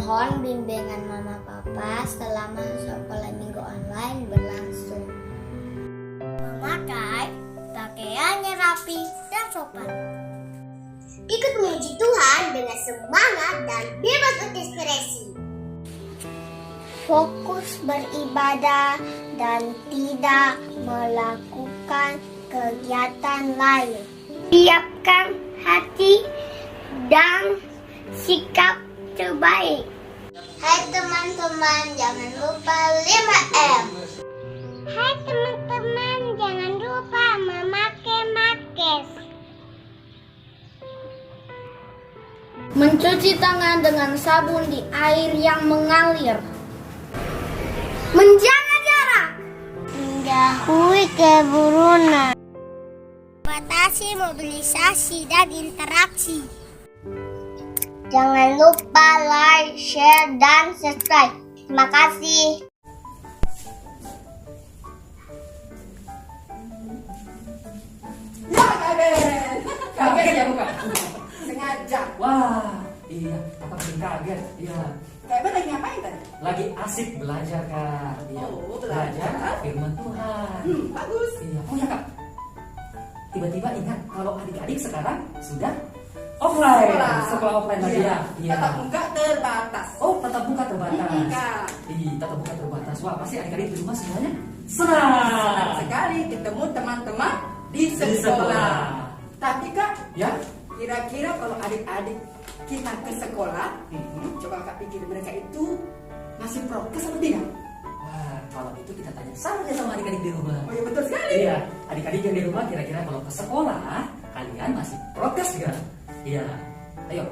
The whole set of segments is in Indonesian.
Mohon bimbingan Mama Papa selama sekolah minggu online berlangsung. Memakai pakaiannya rapi dan sopan. Ikut memuji Tuhan dengan semangat dan bebas berekspresi. Fokus beribadah dan tidak melakukan kegiatan lain. Siapkan hati dan sikap terbaik. Hai teman-teman, jangan lupa 5M. Hai teman-teman, jangan lupa memakai masker. Mencuci tangan dengan sabun di air yang mengalir. Menjaga jarak. Menjauhi kerumunan. Batasi mobilisasi dan interaksi. Jangan lupa like, share, dan subscribe. Terima kasih. Ya, kaget ya bukan? Sengaja. Wah, iya, kakak bikin kaget. Iya. Kayak lagi ngapain tadi? Lagi asik belajar, Kak. Iya. Oh, belajar. Firman Tuhan. Bagus. Iya. Oh ya, Kak. Tiba-tiba ingat kalau adik-adik sekarang sudah offline. Sekolah offline lagi ya. Iya. Tatap muka terbatas. Oh, tatap muka terbatas. Kak. Iya, tatap muka terbatas. Wah, pasti adik-adik di rumah semuanya Senang senang. sekali ketemu teman-teman di Di sekolah. Tapi Kak, Ya. kira-kira kalau adik-adik kita ke sekolah, coba Kak pikir mereka itu masih prokes atau tidak? Wah, kalau itu kita tanya sama adik-adik di rumah. Oh iya betul sekali. Iya, adik-adik yang di rumah kira-kira kalau ke sekolah kalian masih prokes nggak? Iya. Ayo,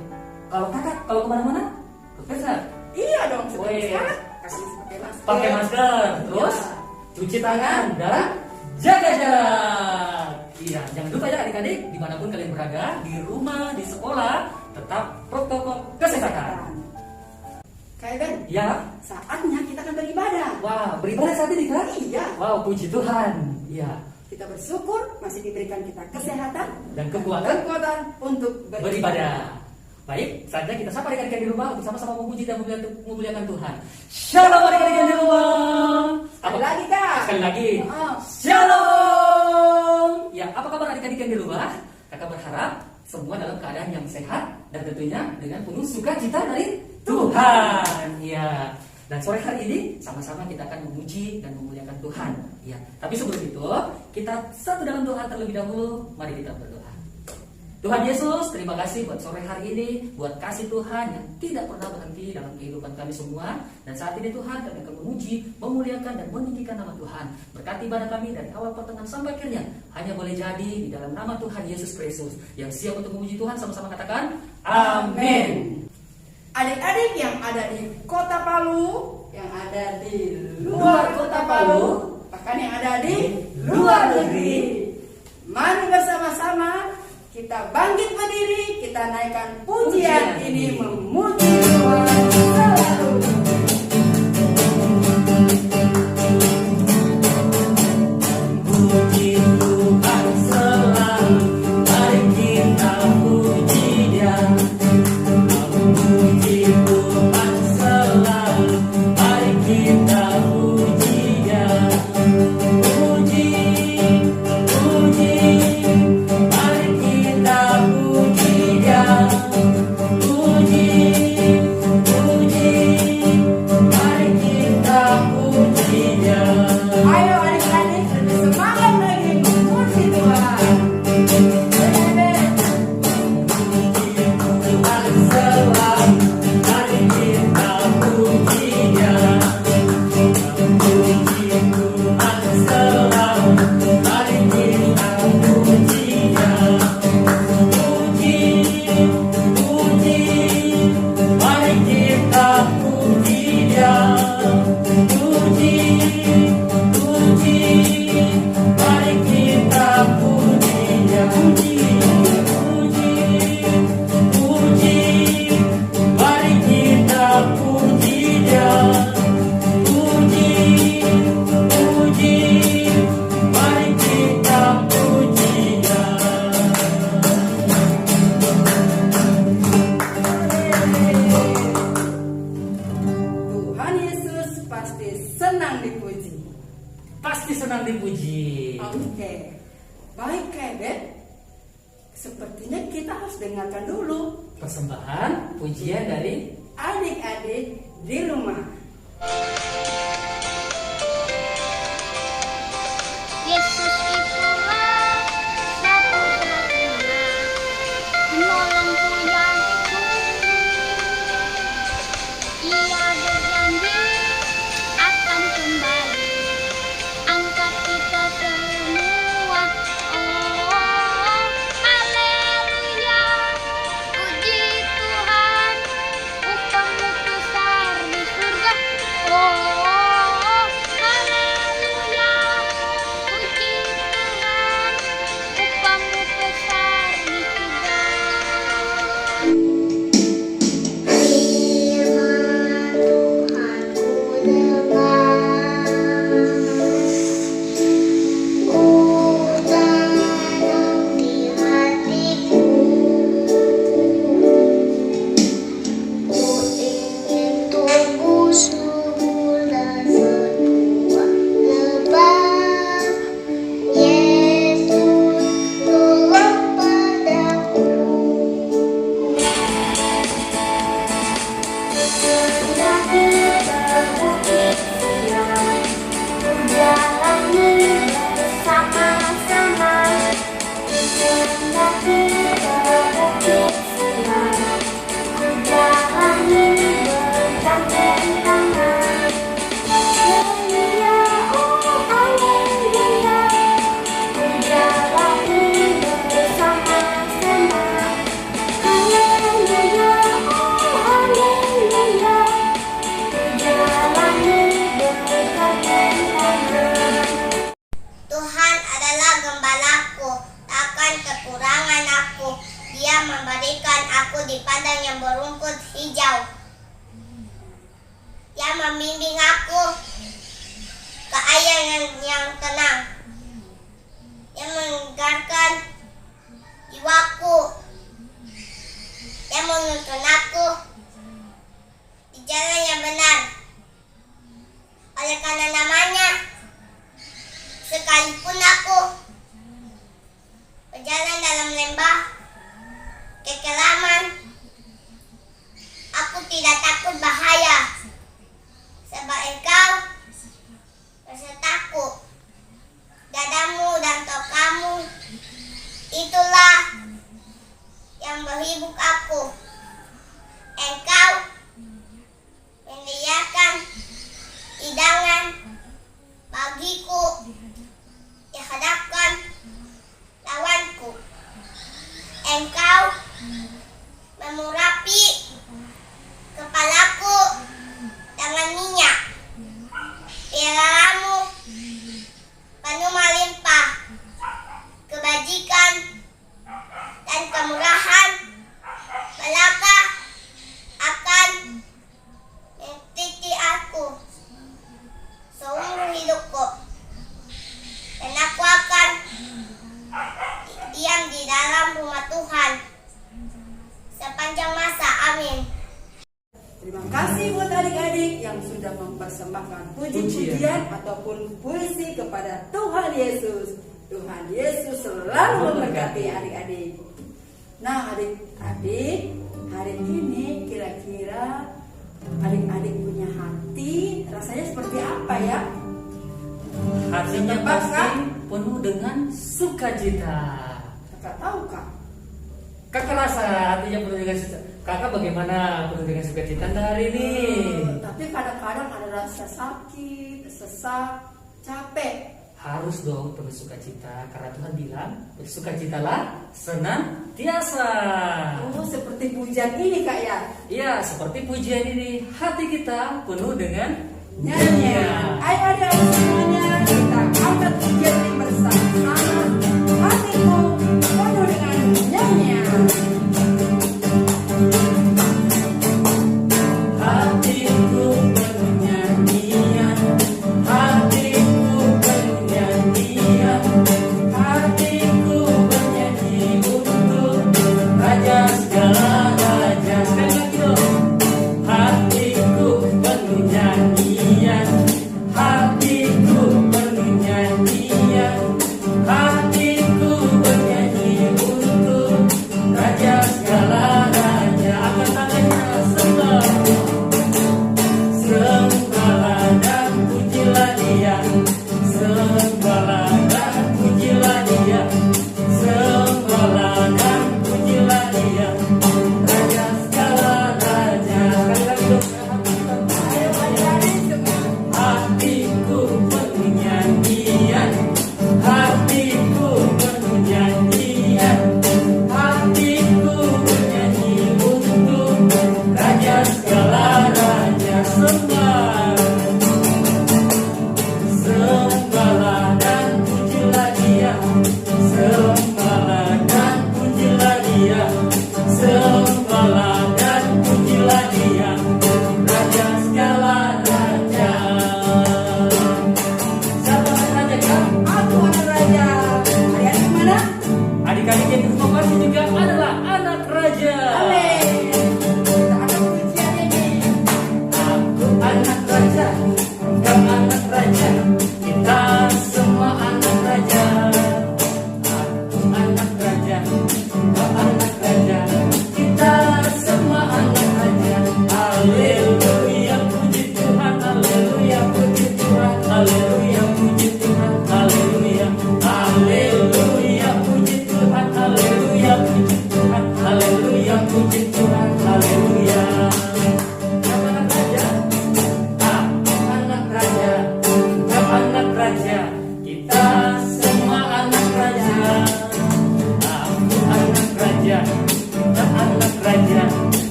kalau kakak kalau kemana-mana prokes nggak? Iya dong, seperti Wih. sekarang kasih pakai masker. Pakai masker, terus Iya. cuci tangan dan jaga jarak. Iya, jangan lupa ya adik-adik dimanapun kalian berada, di rumah, di sekolah, tetap protokol kesehatan. Kayak Ben, Ya, saatnya kita akan beribadah. wah beribadah saat ini kan? Iya. Wow, puji Tuhan. Iya, Kita bersyukur masih diberikan kita kesehatan dan kekuatan kekuatan untuk beribadah. Baik, saatnya kita sapa adik-adik di rumah untuk sama-sama memuji dan memuliakan Tuhan. Shalom adik-adik yang di rumah. Sekali lagi Kak. Sekali lagi. Oh. Shalom. Ya, apa kabar adik-adik yang di rumah? Kakak berharap semua dalam keadaan yang sehat dan tentunya dengan penuh sukacita dari Tuhan. Ya. Dan sore hari ini sama-sama kita akan memuji dan memuliakan Tuhan. Ya. Tapi sebelum itu, kita satu dalam doa terlebih dahulu. Mari kita berdoa. Tuhan Yesus, terima kasih buat sore hari ini, buat kasih Tuhan yang tidak pernah berhenti dalam kehidupan kami semua. Dan saat ini Tuhan, kami akan memuji, memuliakan, dan meninggikan nama Tuhan. Berkati ibadah kami dari awal pertengahan sampai akhirnya. Hanya boleh jadi di dalam nama Tuhan Yesus Kristus. Yang siap untuk memuji Tuhan, sama-sama katakan, Amin. Adik-adik yang ada di Kota Palu, yang ada di luar Kota Palu, bahkan yang ada di luar negeri, mari bersama-sama kita bangkit berdiri, kita naikkan pujian ini memuji Tuhan selalu. Puji Tuhan selalu, mari kita puji Dia. Puji Tuhan selalu, mari kita puji Dia. Puji, puji, mari kita puji Dia. Puji, senang dipuji. Pasti senang dipuji. Oke. Baik Kak. Sepertinya kita harus dengarkan dulu Persembahan pujian dari adik-adik di rumah. Yesus itulah satu-satunya penolongku yang sungguh. Ia berjanji akan kembali angkat kita semua. Oh, haleluya, puji Tuhan, upahmu besar di surga. Oh, haleluya, puji Tuhan, upahmu besar di surga. Tuhan adalah gembalaku, takkan kekurangan aku. Dia memberikan aku di padang yang berumput hijau. Dia membimbing aku ke air yang tenang. Dia menyegarkan jiwaku. Dia menuntun aku di jalan yang benar. Oleh karena namanya, sekalipun aku berjalan dalam lembah kekelaman, aku tidak takut bahaya, sebab Engkau besertaku. Dadamu dan tokamu itulah yang menghibur aku. Engkau menyediakan hidangan bagiku di hadapan lawanku. Engkau memurapi kepalaku dengan minyak. Pialamu penuh melimpah. Kebajikan dan kemurahan belaka akan mengikuti aku seumur hidupku, dan aku akan diam di dalam rumah Tuhan sepanjang masa. Amin. Terima kasih buat adik-adik yang sudah mempersembahkan puji-pujian ataupun puisi kepada Tuhan Yesus. Tuhan Yesus selalu memberkati adik-adik. Nah adik-adik, hari ini kira-kira adik-adik punya hati rasanya seperti apa ya? hatinya Tebak, pasti Kak? penuh dengan sukacita. Kakak tahu Kak? Kakak rasa hatinya penuh dengan sukacita. Kakak bagaimana penuh dengan sukacita hari ini? Tapi kadang-kadang ada rasa sakit, sesak, capek. Harus dong penuh sukacita, karena Tuhan bilang bersukacitalah senantiasa. Oh, seperti pujian ini Kak ya? Iya, seperti pujian ini, hati kita penuh dengan Nyanyian. Ayo adik-adik semuanya, kita angkat pujian ini bersama-sama. Hatiku penuh dengan nyanyian. Hatiku penuh nyanyian, hatiku penuh nyanyian, hatiku bernyanyi untuk Raja segala raja. Sekali lagi dong. Hatiku penuh nyanyian, hatiku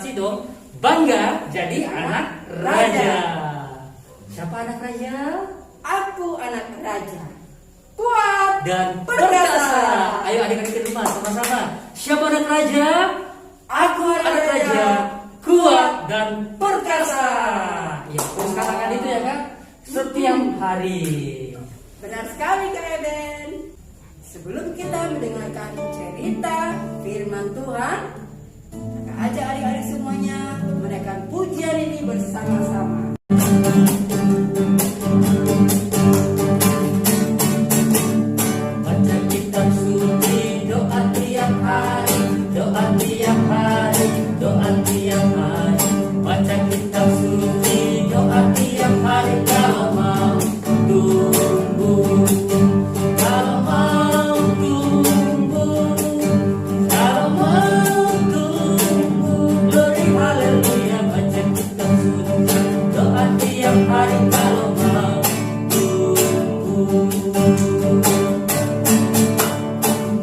pasti dong bangga jadi anak raja. Siapa anak raja? Aku anak raja. Kuat Dan perkasa. Ayo adik-adik di rumah sama-sama. Siapa anak raja? Aku anak raja, kuat dan perkasa. Ya, terus katakan itu ya kan setiap hari. Benar sekali Kak Eben. Sebelum kita mendengarkan cerita firman Tuhan, kakak ajak adik-adik semuanya menaikkan pujian ini bersama-sama. Baca kitab suci, doa tiap hari, doa tiap hari, doa tiap hari. Baca kitab suci, doa tiap hari kalau mau tunggu. Kalau mau tunggu, kalau mau tunggu. Glory haleluya, baca kitab suci, doa tiap hari kalau mau tunggu.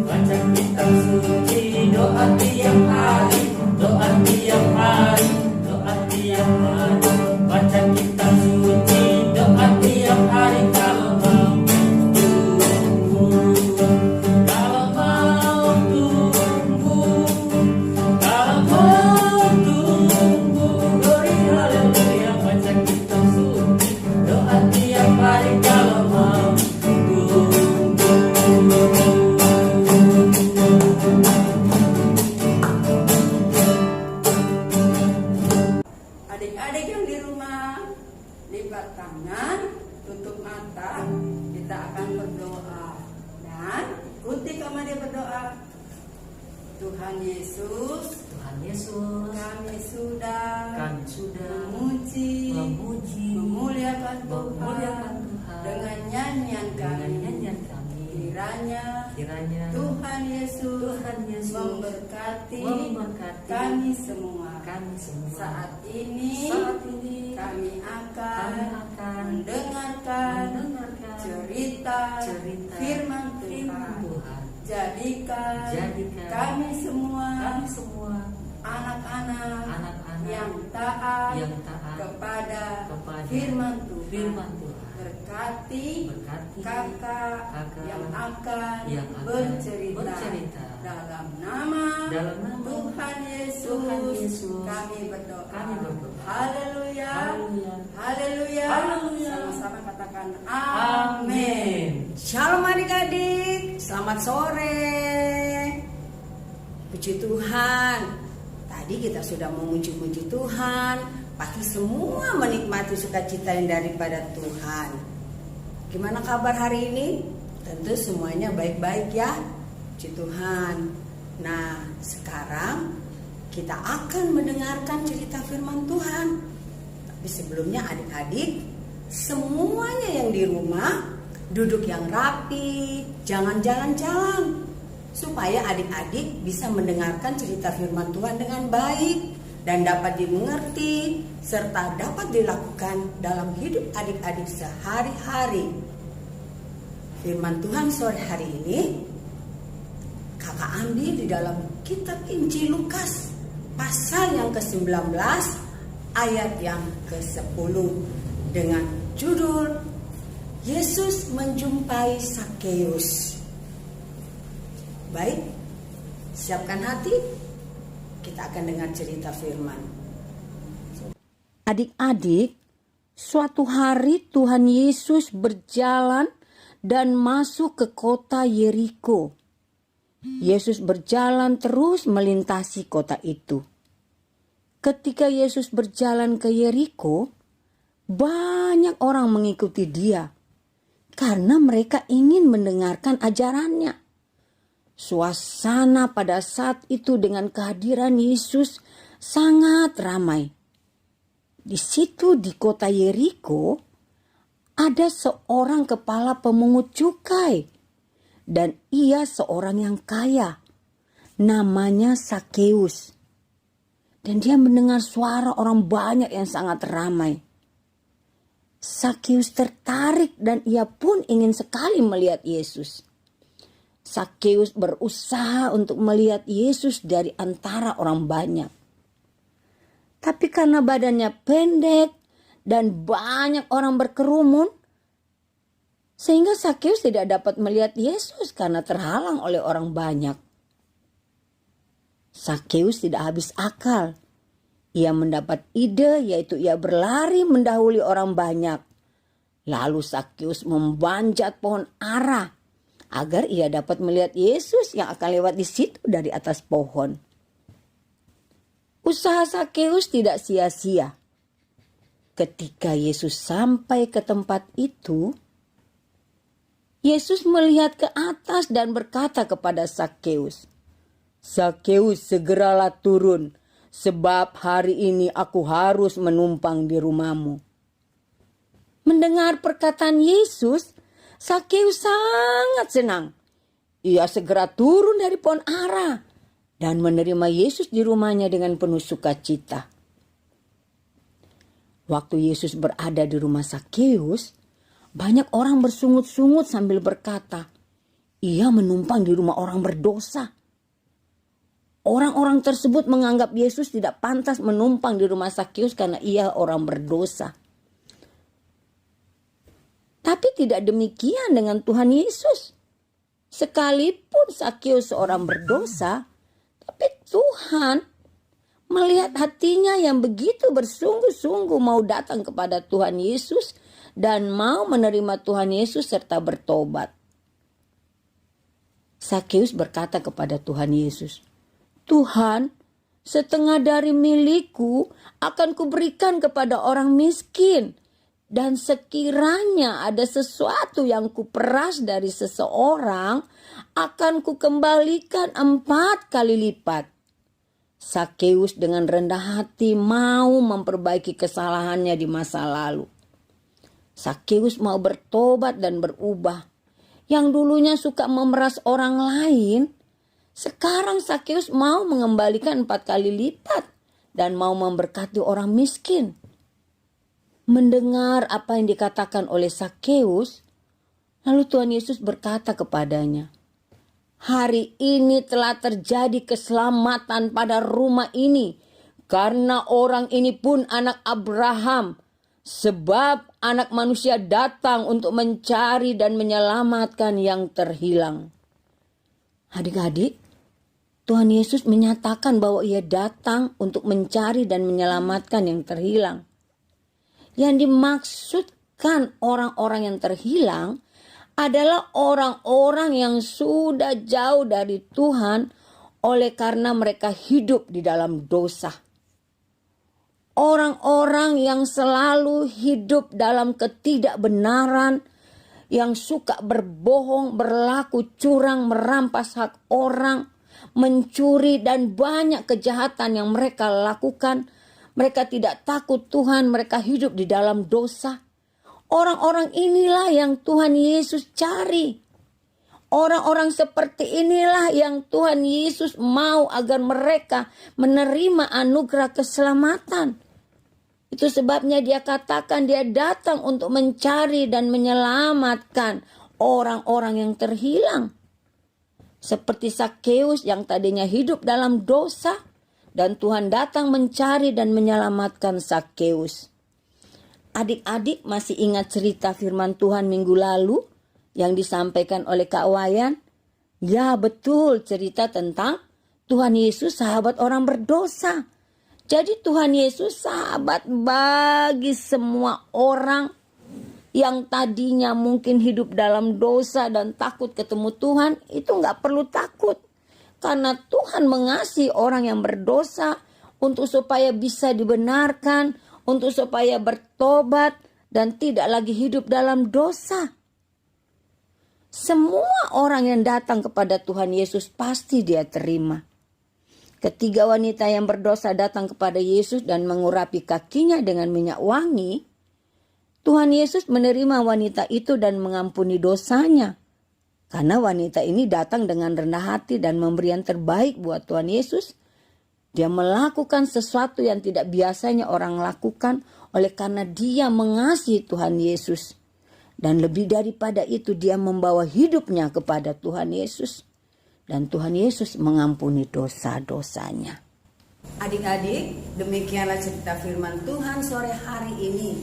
Baca kitab suci, doa tiap hari, doa tiap hari, doa tiap hari. Baca kitab suci, doa tiap hari kalau mau tunggu. Kalau mau tunggu, kalau mau tunggu. Glory haleluya, baca kitab suci, doa tiap hari kalau mau tunggu. Adik-adik yang di rumah, lipat tangan, tutup mata, kita akan berdoa. Dan ikuti kami dia berdoa. Tuhan Yesus, Tuhan Yesus, kami sudah memuji, memuliakan memuliakan Tuhan Tuhan dengan nyanyian dengan kami. nyanyian kami. Kiranya Tuhan Tuhan Yesus memberkati kami semua. saat Saat ini kami akan mendengarkan cerita firman Tuhan. Jadikan kami semua anak-anak yang taat kepada firman Tuhan. Berkati kakak yang akan bercerita. Dalam nama Tuhan Yesus kami berdoa. Haleluya. Haleluya. Sama-sama katakan amin. Shalom adik-adik, selamat sore. Puji Tuhan. Tadi kita sudah memuji-muji Tuhan, pasti semua menikmati sukacita yang daripada Tuhan. Gimana kabar hari ini? Tentu semuanya baik-baik ya. Puji Tuhan. Nah, sekarang kita akan mendengarkan cerita firman Tuhan. Tapi sebelumnya adik-adik, semuanya yang di rumah duduk yang rapi, jangan jalan-jalan, supaya adik-adik bisa mendengarkan cerita firman Tuhan dengan baik dan dapat dimengerti serta dapat dilakukan dalam hidup adik-adik sehari-hari. Firman Tuhan sore hari ini kakak ambil di dalam kitab Injil Lukas pasal yang ke-19 ayat yang ke-10 dengan judul Yesus menjumpai Sakeus. Baik, siapkan hati, kita akan dengar cerita firman. Adik-adik, suatu hari Tuhan Yesus berjalan dan masuk ke kota Yeriko. Yesus berjalan terus melintasi kota itu. Ketika Yesus berjalan ke Yeriko, banyak orang mengikuti dia karena mereka ingin mendengarkan ajarannya. Suasana pada saat itu dengan kehadiran Yesus sangat ramai. Di situ di kota Yeriko ada seorang kepala pemungut cukai dan ia seorang yang kaya, namanya Sakeus. Dan dia mendengar suara orang banyak yang sangat ramai. Sakeus tertarik dan ia pun ingin sekali melihat Yesus. Sakeus berusaha untuk melihat Yesus dari antara orang banyak. Tapi karena badannya pendek dan banyak orang berkerumun, sehingga Zakheus tidak dapat melihat Yesus karena terhalang oleh orang banyak. Zakheus tidak habis akal. Ia mendapat ide, yaitu ia berlari mendahului orang banyak. Lalu Zakheus memanjat pohon ara agar ia dapat melihat Yesus yang akan lewat di situ dari atas pohon. Usaha Zakheus tidak sia-sia. Ketika Yesus sampai ke tempat itu, Yesus melihat ke atas dan berkata kepada Zakheus, "Zakheus, segeralah turun, sebab hari ini aku harus menumpang di rumahmu." Mendengar perkataan Yesus, Zakheus sangat senang. Ia segera turun dari pohon ara dan menerima Yesus di rumahnya dengan penuh sukacita. Waktu Yesus berada di rumah Zakheus, banyak orang bersungut-sungut sambil berkata, "Ia menumpang di rumah orang berdosa." Orang-orang tersebut menganggap Yesus tidak pantas menumpang di rumah Zakheus karena ia orang berdosa. Tapi tidak demikian dengan Tuhan Yesus. Sekalipun Zakheus seorang berdosa, tapi Tuhan melihat hatinya yang begitu bersungguh-sungguh mau datang kepada Tuhan Yesus dan mau menerima Tuhan Yesus serta bertobat. Zakheus berkata kepada Tuhan Yesus, "Tuhan, setengah dari milikku akan kuberikan kepada orang miskin. Dan sekiranya ada sesuatu yang kuperas dari seseorang, akan kukembalikan 4 kali lipat." Zakheus dengan rendah hati mau memperbaiki kesalahannya di masa lalu. Zakheus mau bertobat dan berubah. Yang dulunya suka memeras orang lain, sekarang Zakheus mau mengembalikan 4 kali lipat dan mau memberkati orang miskin. Mendengar apa yang dikatakan oleh Zakheus, lalu Tuhan Yesus berkata kepadanya, "Hari ini telah terjadi keselamatan pada rumah ini, karena orang ini pun anak Abraham, sebab Anak Manusia datang untuk mencari dan menyelamatkan yang terhilang." Adik-adik, Tuhan Yesus menyatakan bahwa ia datang untuk mencari dan menyelamatkan yang terhilang. Yang dimaksudkan orang-orang yang terhilang adalah orang-orang yang sudah jauh dari Tuhan oleh karena mereka hidup di dalam dosa. Orang-orang yang selalu hidup dalam ketidakbenaran, yang suka berbohong, berlaku curang, merampas hak orang, mencuri, dan banyak kejahatan yang mereka lakukan. Mereka tidak takut Tuhan, mereka hidup di dalam dosa. Orang-orang inilah yang Tuhan Yesus cari. Orang-orang seperti inilah yang Tuhan Yesus mau agar mereka menerima anugerah keselamatan. Itu sebabnya dia katakan dia datang untuk mencari dan menyelamatkan orang-orang yang terhilang. Seperti Zakheus yang tadinya hidup dalam dosa, dan Tuhan datang mencari dan menyelamatkan Zakheus. Adik-adik masih ingat cerita firman Tuhan minggu lalu yang disampaikan oleh Kak Wayan? Ya, betul, cerita tentang Tuhan Yesus sahabat orang berdosa. Jadi Tuhan Yesus sahabat bagi semua orang yang tadinya mungkin hidup dalam dosa dan takut ketemu Tuhan. Itu gak perlu takut. Karena Tuhan mengasihi orang yang berdosa untuk supaya bisa dibenarkan, untuk supaya bertobat dan tidak lagi hidup dalam dosa. Semua orang yang datang kepada Tuhan Yesus pasti dia terima. Ketiga wanita yang berdosa datang kepada Yesus dan mengurapi kakinya dengan minyak wangi. Tuhan Yesus menerima wanita itu dan mengampuni dosanya. Karena wanita ini datang dengan rendah hati dan memberi yang terbaik buat Tuhan Yesus. Dia melakukan sesuatu yang tidak biasanya orang lakukan oleh karena dia mengasihi Tuhan Yesus. Dan lebih daripada itu dia membawa hidupnya kepada Tuhan Yesus. Dan Tuhan Yesus mengampuni dosa-dosanya. Adik-adik, demikianlah cerita firman Tuhan sore hari ini.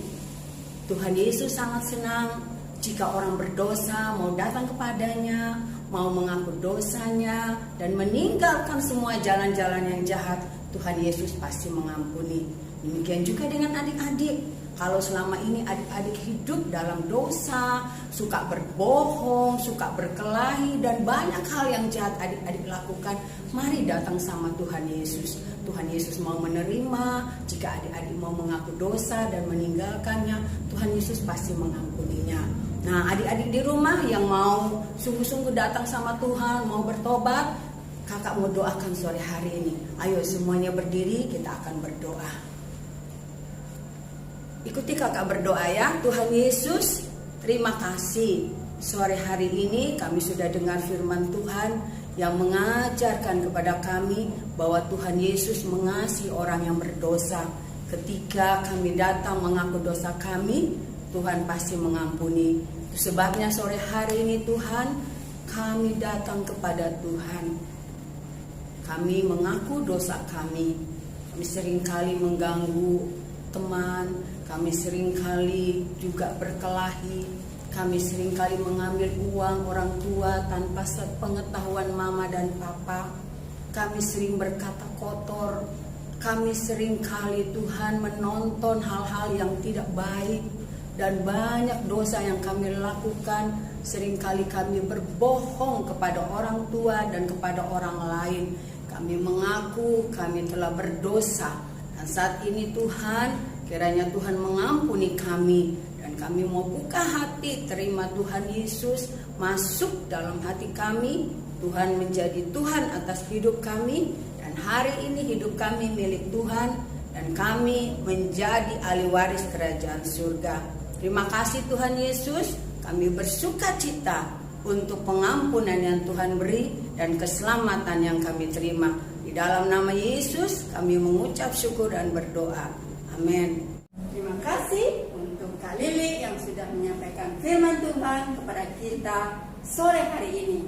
Tuhan Yesus sangat senang jika orang berdosa mau datang kepadanya, mau mengaku dosanya, dan meninggalkan semua jalan-jalan yang jahat. Tuhan Yesus pasti mengampuni. Demikian juga dengan adik-adik. Kalau selama ini adik-adik hidup dalam dosa, suka berbohong, suka berkelahi, dan banyak hal yang jahat adik-adik lakukan, mari datang sama Tuhan Yesus. Tuhan Yesus mau menerima. Jika adik-adik mau mengaku dosa dan meninggalkannya, Tuhan Yesus pasti mengampuninya. Nah, adik-adik di rumah yang mau sungguh-sungguh datang sama Tuhan, mau bertobat, kakak mau doakan sore hari ini. Ayo semuanya berdiri, kita akan berdoa. Ikuti kakak berdoa ya. Tuhan Yesus, terima kasih. Sore hari ini kami sudah dengar firman Tuhan yang mengajarkan kepada kami bahwa Tuhan Yesus mengasihi orang yang berdosa. Ketika kami datang mengaku dosa kami, Tuhan pasti mengampuni. Itu sebabnya sore hari ini Tuhan, kami datang kepada Tuhan. Kami mengaku dosa kami. Kami seringkali mengganggu teman, kami seringkali juga berkelahi, kami seringkali mengambil uang orang tua tanpa sepengetahuan mama dan papa. Kami sering berkata kotor, kami seringkali Tuhan menonton hal-hal yang tidak baik, dan banyak dosa yang kami lakukan. Seringkali kami berbohong kepada orang tua dan kepada orang lain. Kami mengaku kami telah berdosa. Dan saat ini Tuhan, kiranya Tuhan mengampuni kami, dan kami mau buka hati terima Tuhan Yesus masuk dalam hati kami. Tuhan menjadi Tuhan atas hidup kami, dan hari ini hidup kami milik Tuhan, dan kami menjadi ahli waris kerajaan surga. Terima kasih Tuhan Yesus, kami bersuka cita untuk pengampunan yang Tuhan beri dan keselamatan yang kami terima. Di dalam nama Yesus kami mengucap syukur dan berdoa. Amin. Terima kasih untuk Kak Lili yang sudah menyampaikan firman Tuhan kepada kita sore hari ini.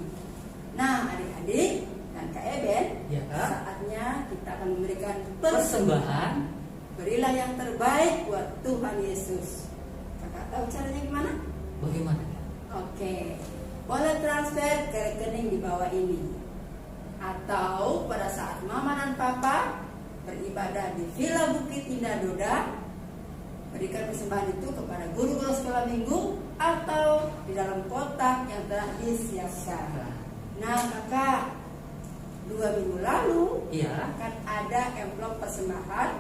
Nah, adik-adik dan Kak Eben, Ya, Kak. saatnya kita akan memberikan Persembahan. Berilah yang terbaik buat Tuhan Yesus. Kakak tahu caranya gimana? Bagaimana? Oke, boleh transfer ke rekening di bawah ini. Atau pada saat mama dan papa beribadah di Villa Bukit Indah Doda, berikan persembahan itu kepada guru-guru sekolah minggu atau di dalam kotak yang telah disiapkan. Nah kakak, 2 minggu lalu Iya. akan ada amplop persembahan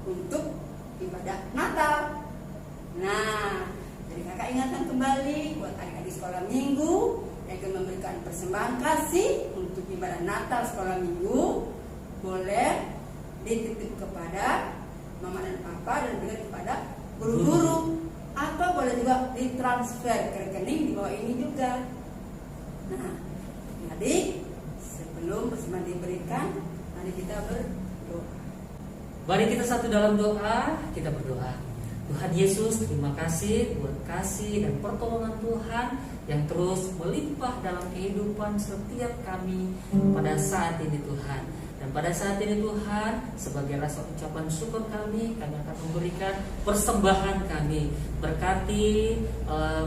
untuk ibadah Natal. Nah, jadi kakak ingatkan kembali buat adik-adik sekolah minggu yang akan memberikan persembahan kasih untuk ibadah Natal sekolah minggu, boleh dititip kepada mama dan papa dan juga kepada guru-guru, atau boleh juga ditransfer ke rekening di bawah ini juga. Nah, adik, sebelum persembahan diberikan, mari kita berdoa. Mari kita satu dalam doa, kita berdoa. Tuhan Yesus, terima kasih buat kasih dan pertolongan Tuhan yang terus melimpah dalam kehidupan setiap kami pada saat ini Tuhan. Dan pada saat ini Tuhan, sebagai rasa ucapan syukur kami akan memberikan persembahan kami. Berkati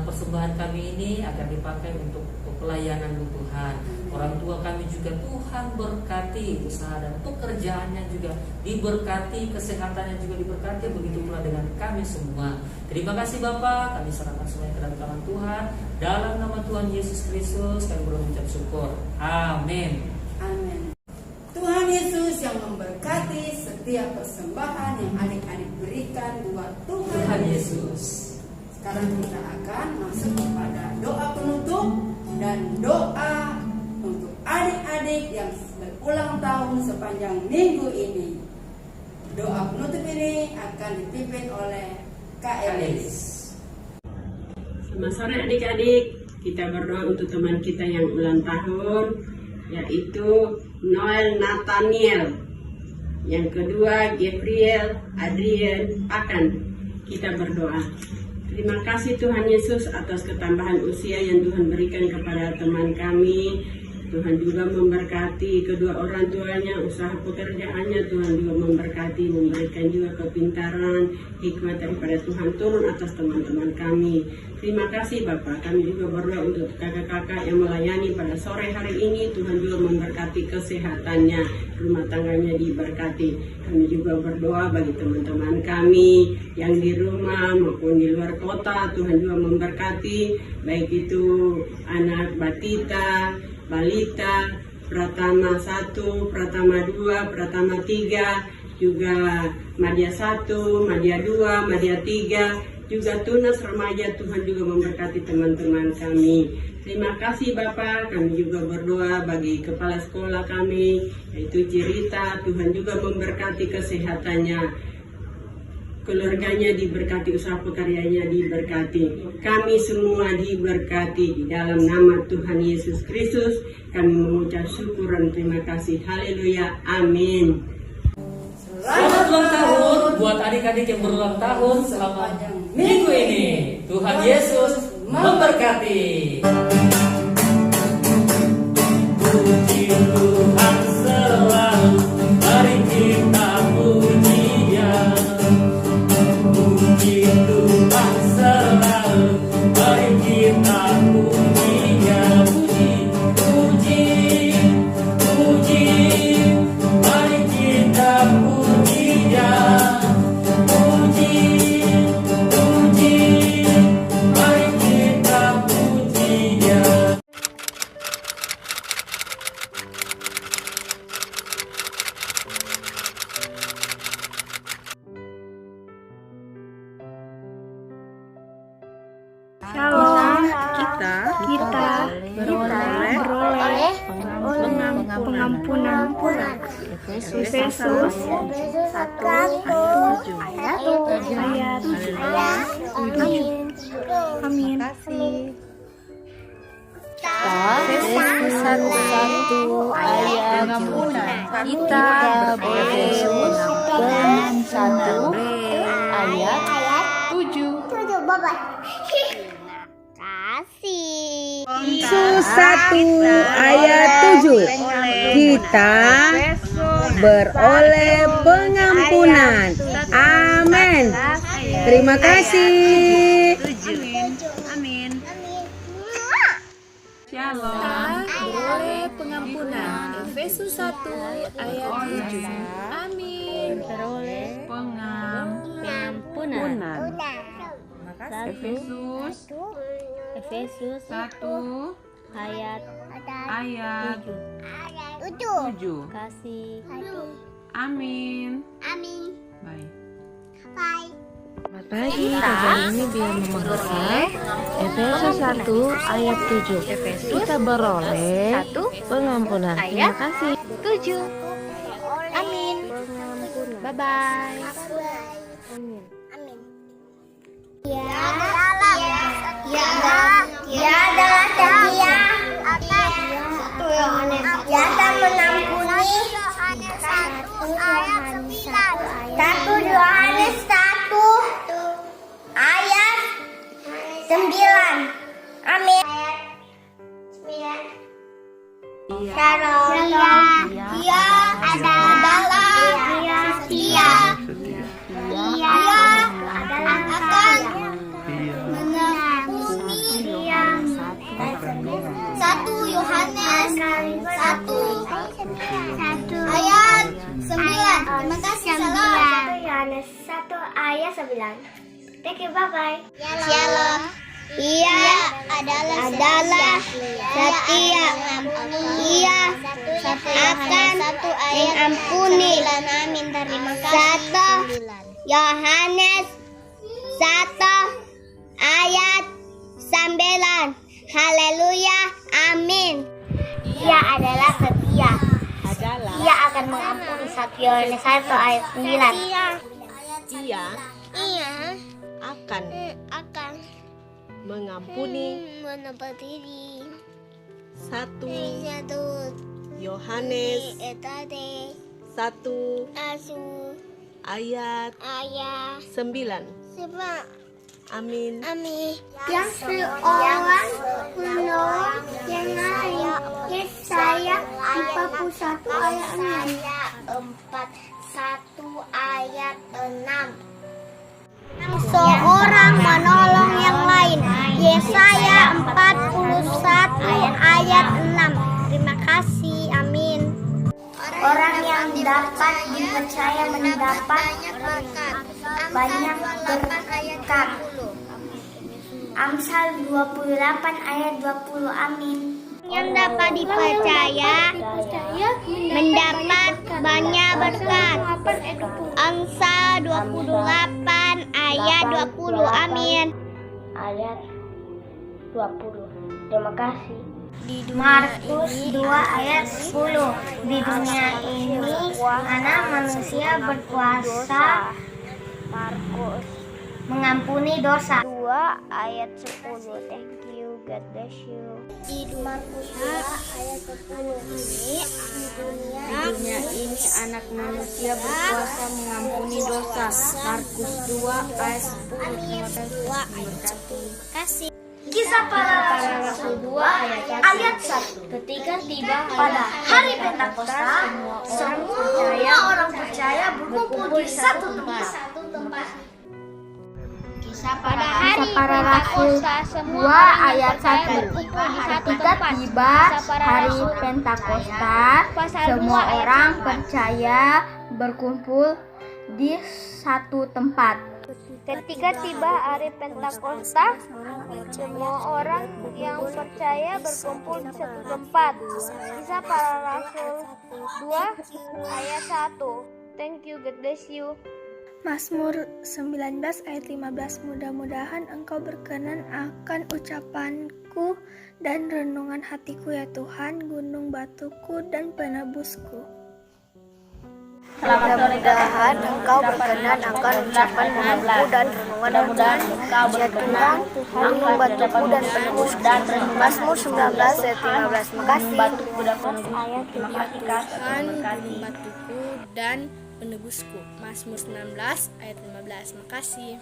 persembahan kami ini akan dipakai untuk pelayanan Tuhan. Orang tua kami juga Tuhan berkati, usaha dan pekerjaannya juga diberkati, kesehatannya juga diberkati, begitu pula dengan kami semua. Terima kasih Bapak, kami serahkan semuanya ke dalam tangan Tuhan. Dalam nama Tuhan Yesus Kristus kami berucap syukur. Amin. Amin. Tuhan Yesus yang memberkati setiap persembahan yang adik-adik berikan buat Tuhan Yesus. Sekarang kita akan masuk kepada doa penutup dan doa untuk adik-adik yang berulang tahun sepanjang minggu ini. Doa penutup ini akan dipimpin oleh Kak Elis. Selamat sore adik-adik, kita berdoa untuk teman kita yang ulang tahun, yaitu Noel Nathaniel. Yang kedua Gabriel Adrian Pakan. Kita berdoa. Terima kasih Tuhan Yesus atas ketambahan usia yang Tuhan berikan kepada teman kami Tuhan juga memberkati kedua orang tuanya, usaha pekerjaannya. Tuhan juga memberkati, memberikan juga kepintaran, hikmat daripada Tuhan turun atas teman-teman kami. Terima kasih Bapak. Kami juga berdoa untuk kakak-kakak yang melayani pada sore hari ini. Tuhan juga memberkati kesehatannya, rumah tangganya diberkati. Kami juga berdoa bagi teman-teman kami yang di rumah maupun di luar kota. Tuhan juga memberkati, baik itu anak Batita, Balita, Pratama 1, Pratama 2, Pratama 3, juga Madya 1, Madya 2, Madya 3, juga Tunas Remaja. Tuhan juga memberkati teman-teman kami. Terima kasih Bapak. Kami juga berdoa bagi kepala sekolah kami, yaitu Cirita. Tuhan juga memberkati kesehatannya, keluarganya diberkati, usaha pekaryanya diberkati. Kami semua diberkati di dalam nama Tuhan Yesus Kristus. Kami mengucap syukur dan terima kasih. Haleluya. Amin. Selamat ulang tahun buat adik-adik yang berulang tahun selama minggu ini. Tuhan Yesus memberkati. Puji Tuhan selalu, mari kita puji Dia. Puji Tuhan selalu, mari kita puji Dia. Puji, puji, mari kita puji Dia. Puji, puji, mari kita puji Dia. Shalom, kita beroleh pengampunan Efesus 1 ayat 7. Amin. Efesus 1 ayat 7. Kita beroleh pengampunan 1 ayat 7. Bye-bye. Kasih. Efesus 1 ayat 7. Kita beroleh pengampunan. Amin. Terima kasih. Shalom, beroleh pengampunan Efesus 1 ayat 7. Amin. Beroleh pengampunan. Efesus 1 ayat 7. Kasih. Amin. Bye. Selamat pagi, kabar ini biar memahami Efesus 1 ayat 7. Kita beroleh pengampunan. Terima kasih. 7. Amin. Bye-bye. Amin. Ya adalah setia yang akan mengampuni. 1 Yohanes 1 ayat 9. Amin. Shalom. Dia adalah setia. Dia akan mengampuni. 1 Yohanes 1 ayat 9. Terima kasih. Shalom. 1 Yohanes 1 ayat 9. Thank you, bye-bye. Shalom. Ia adalah setia. Ia akan mengampuni. Amin. Terima kasih. 1 Yohanes 1 ayat 9. Haleluya. Amin. Ia adalah setia. Ia akan mengampuni. 1 Yohanes 1 ayat 9. Ia akan mengampuni. 1 Yohanes 1 ayat 9. Amin. Yang seorang kuno yang lain. Yesaya 41 ayat 41 ayat 6. Seorang menolong yang lain. Yesaya 41 ayat 6. Terima kasih. Amin. Orang yang dapat dipercaya mendapat banyak berkat. Amsal 28 ayat 20. Amin. Yang dapat dipercaya mendapat banyak berkat. Amsal 28 ayat 20. Amin. Ayat 20. Terima kasih. Markus 2 ayat 10. Di dunia ini anak manusia berkuasa mengampuni dosa. 2 ayat 10. Thank you, God bless you. Di Markus 2 ayat 10. Di dunia ini anak manusia berkuasa mengampuni dosa. Markus 2 ayat 10. Terima kasih. Kisah para Rasul 2 ayat 1. Ketika tiba pada hari Pentakosta, semua orang percaya berkumpul di satu tempat. Kisah para Rasul 2 ayat 1. Ketika tiba hari Pentakosta, semua orang percaya berkumpul di satu tempat. Ketika tiba hari Pentakosta, semua orang yang percaya berkumpul di satu tempat. Kisah para Rasul 2 ayat 1. Thank you, God bless you. Mazmur 19 ayat 15. Mudah-mudahan Engkau berkenan akan ucapanku dan renungan hatiku ya Tuhan, gunung batuku dan penebusku. Mudah-mudahan Engkau berkenan akan ucapan mengaku dan renungan ya Tuhan, gunung batuku dan penebusku. Mazmur 19 ayat 15. Makasih. Ayat 15. Gunung batuku dan penebusku. Mazmur 19 ayat 15. Makasih.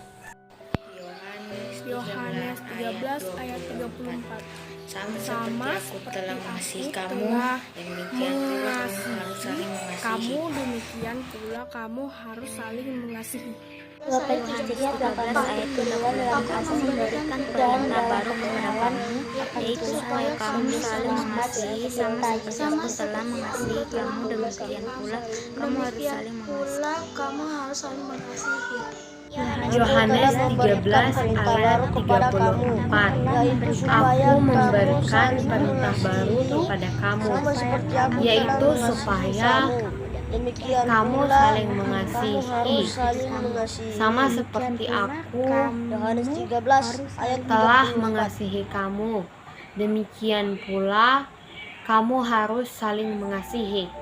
Yohanes 13 ayat 34. Sama seperti aku telah mengasihi kamu, demikian pula kamu harus saling mengasihi. Istrinya 8 ayat kedua dalam kasih memberikan perintah baru kepadamu, yaitu supaya kamu saling mengasihi sama seperti aku telah mengasihi kamu, demikian pula kamu harus saling mengasihi. Yohanes 13 ayat 34. Aku memberikan perintah baru kepada kamu, yaitu supaya kamu saling mengasihi sama seperti aku telah mengasihi kamu, demikian pula kamu harus saling mengasihi.